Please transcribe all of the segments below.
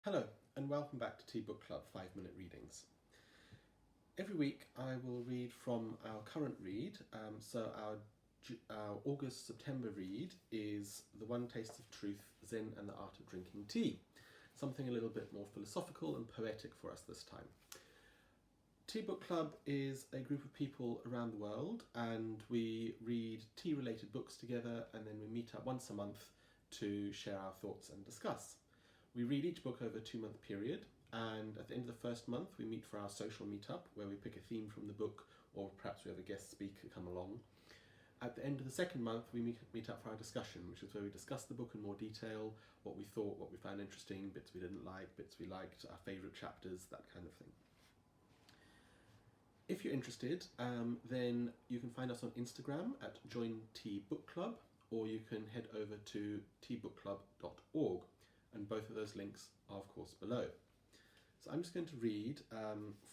Hello and welcome back to TeaBookClub 5-Minute Readings. Every week I will read from our current read, so our August-September read is The One Taste of Truth, Zen and the Art of Drinking Tea, something a little bit more philosophical and poetic for us this time. TeaBookClub is a group of people around the world and we read tea-related books together and then we meet up once a month to share our thoughts and discuss. We read each book over a 2-month period, and at the end of the first month we meet for our social meetup where we pick a theme from the book, or perhaps we have a guest speaker come along. At the end of the second month we meet up for our discussion, which is where we discuss the book in more detail, what we thought, what we found interesting, bits we didn't like, bits we liked, our favourite chapters, that kind of thing. If you're interested, then you can find us on Instagram at Join TeaBookClub, or you can head over to teabookclub.org. And both of those links are of course below. So I'm just going to read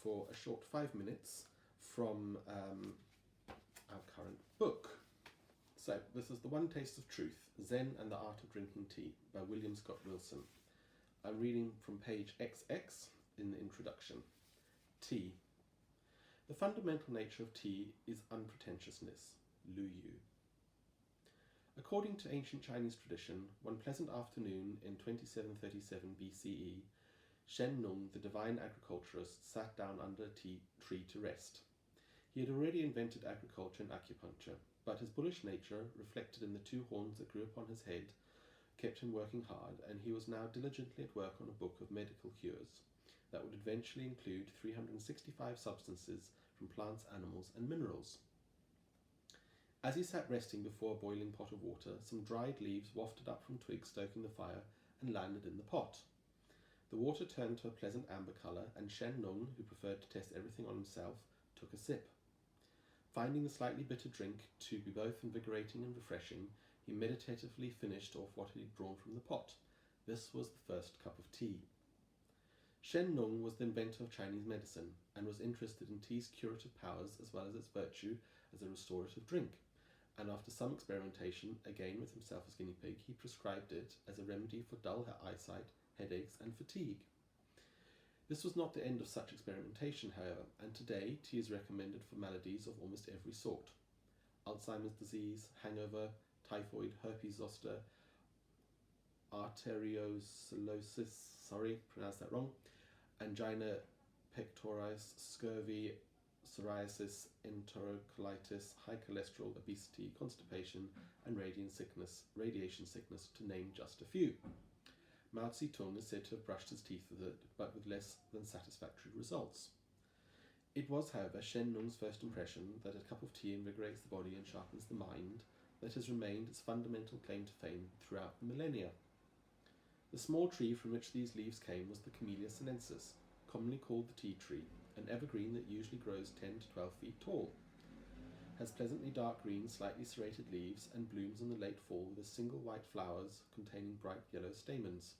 for a short 5 minutes from our current book. So this is The One Taste of Truth, Zen and the Art of Drinking Tea by William Scott Wilson. I'm reading from page XX in the introduction. Tea. The fundamental nature of tea is unpretentiousness. Lu Yu. According to ancient Chinese tradition, one pleasant afternoon in 2737 BCE, Shen Nung, the divine agriculturist, sat down under a tree to rest. He had already invented agriculture and acupuncture, but his bullish nature, reflected in the 2 horns that grew upon his head, kept him working hard, and he was now diligently at work on a book of medical cures that would eventually include 365 substances from plants, animals, and minerals. As he sat resting before a boiling pot of water, some dried leaves wafted up from twigs stoking the fire and landed in the pot. The water turned to a pleasant amber colour, and Shen Nung, who preferred to test everything on himself, took a sip. Finding the slightly bitter drink to be both invigorating and refreshing, he meditatively finished off what he had drawn from the pot. This was the first cup of tea. Shen Nung was the inventor of Chinese medicine, and was interested in tea's curative powers as well as its virtue as a restorative drink. And after some experimentation, again with himself as guinea pig, he prescribed it as a remedy for dull eyesight, headaches, and fatigue. This was not the end of such experimentation, however, and today tea is recommended for maladies of almost every sort. Alzheimer's disease, hangover, typhoid, herpes zoster, arteriosclerosis, sorry, pronounced that wrong, angina pectoris, scurvy, psoriasis, enterocolitis, high cholesterol, obesity, constipation, and radiation sickness, to name just a few. Mao Zedong is said to have brushed his teeth with it, but with less than satisfactory results. It was, however, Shen Nung's first impression that a cup of tea invigorates the body and sharpens the mind that has remained its fundamental claim to fame throughout the millennia. The small tree from which these leaves came was the Camellia sinensis, commonly called the tea tree, an evergreen that usually grows 10 to 12 feet tall, has pleasantly dark green, slightly serrated leaves, and blooms in the late fall with single white flowers containing bright yellow stamens.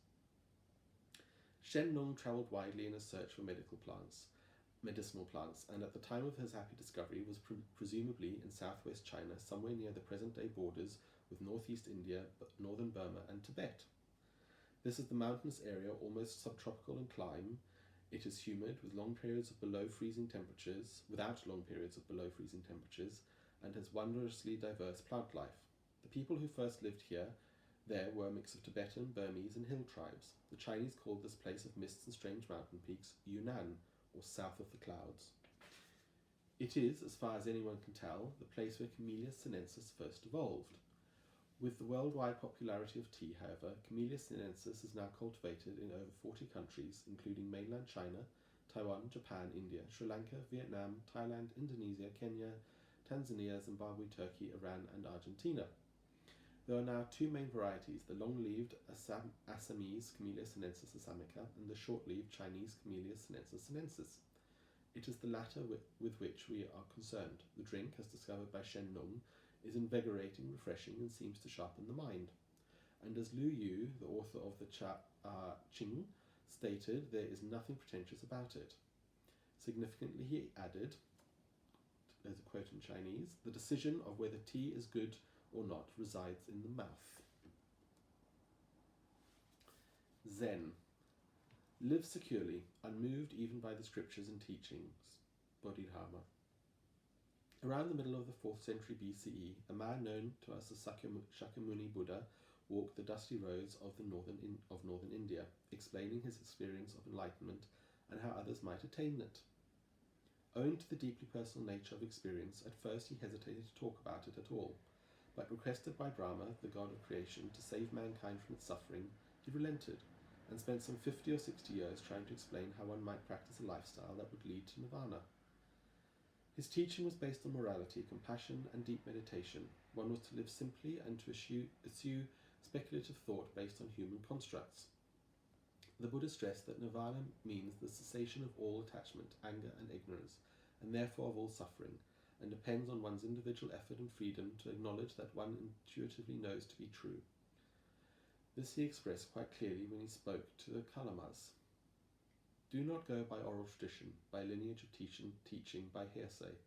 Shen Nung travelled widely in his search for medicinal plants, and at the time of his happy discovery was presumably in southwest China, somewhere near the present-day borders with northeast India, northern Burma, and Tibet. This is the mountainous area, almost subtropical in clime. It is humid, with without long periods of below freezing temperatures, and has wondrously diverse plant life. The people who first lived there were a mix of Tibetan, Burmese, and hill tribes. The Chinese called this place of mists and strange mountain peaks Yunnan, or south of the clouds. It is, as far as anyone can tell, the place where Camellia sinensis first evolved. With the worldwide popularity of tea, however, Camellia sinensis is now cultivated in over 40 countries, including mainland China, Taiwan, Japan, India, Sri Lanka, Vietnam, Thailand, Indonesia, Kenya, Tanzania, Zimbabwe, Turkey, Iran, and Argentina. There are now 2 main varieties, the long-leaved Assamese Camellia sinensis assamica and the short-leaved Chinese Camellia sinensis. It is the latter with which we are concerned. The drink, as discovered by Shen Nung, is invigorating, refreshing, and seems to sharpen the mind. And as Lu Yu, the author of the Qing, stated, there is nothing pretentious about it. Significantly, he added, there's a quote in Chinese, the decision of whether tea is good or not resides in the mouth. Zen. Live securely, unmoved even by the scriptures and teachings. Bodhidharma. Around the middle of the 4th century BCE, a man known to us as Shakyamuni Buddha walked the dusty roads of northern India, explaining his experience of enlightenment and how others might attain it. Owing to the deeply personal nature of experience, at first he hesitated to talk about it at all, but requested by Brahma, the god of creation, to save mankind from its suffering, he relented and spent some 50 or 60 years trying to explain how one might practice a lifestyle that would lead to nirvana. His teaching was based on morality, compassion, and deep meditation. One was to live simply and to eschew speculative thought based on human constructs. The Buddha stressed that nirvana means the cessation of all attachment, anger, and ignorance, and therefore of all suffering, and depends on one's individual effort and freedom to acknowledge that one intuitively knows to be true. This he expressed quite clearly when he spoke to the Kalamas. Do not go by oral tradition, by lineage of teaching, by hearsay,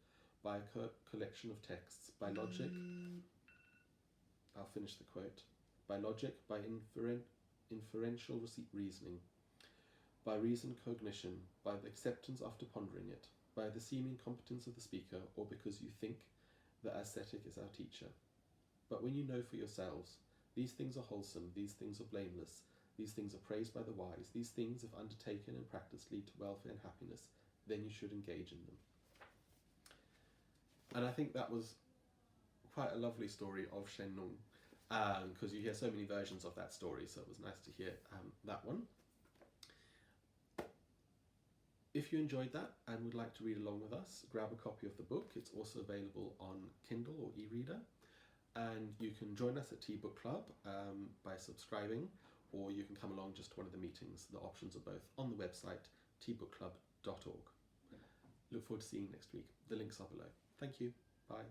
by a collection of texts, by logic. I'll finish the quote. By logic, by inferential reasoning, by reasoned cognition, by the acceptance after pondering it, by the seeming competence of the speaker, or because you think the ascetic is our teacher. But when you know for yourselves, these things are wholesome, these things are blameless, these things are praised by the wise, these things, if undertaken and practiced, lead to welfare and happiness, then you should engage in them. And I think that was quite a lovely story of Shen Nung, because you hear so many versions of that story, so it was nice to hear that one. If you enjoyed that and would like to read along with us, grab a copy of the book. It's also available on Kindle or e-reader. And you can join us at TeaBookClub by subscribing, or you can come along just to one of the meetings. The options are both on the website, TeaBookClub.org. Look forward to seeing you next week. The links are below. Thank you. Bye.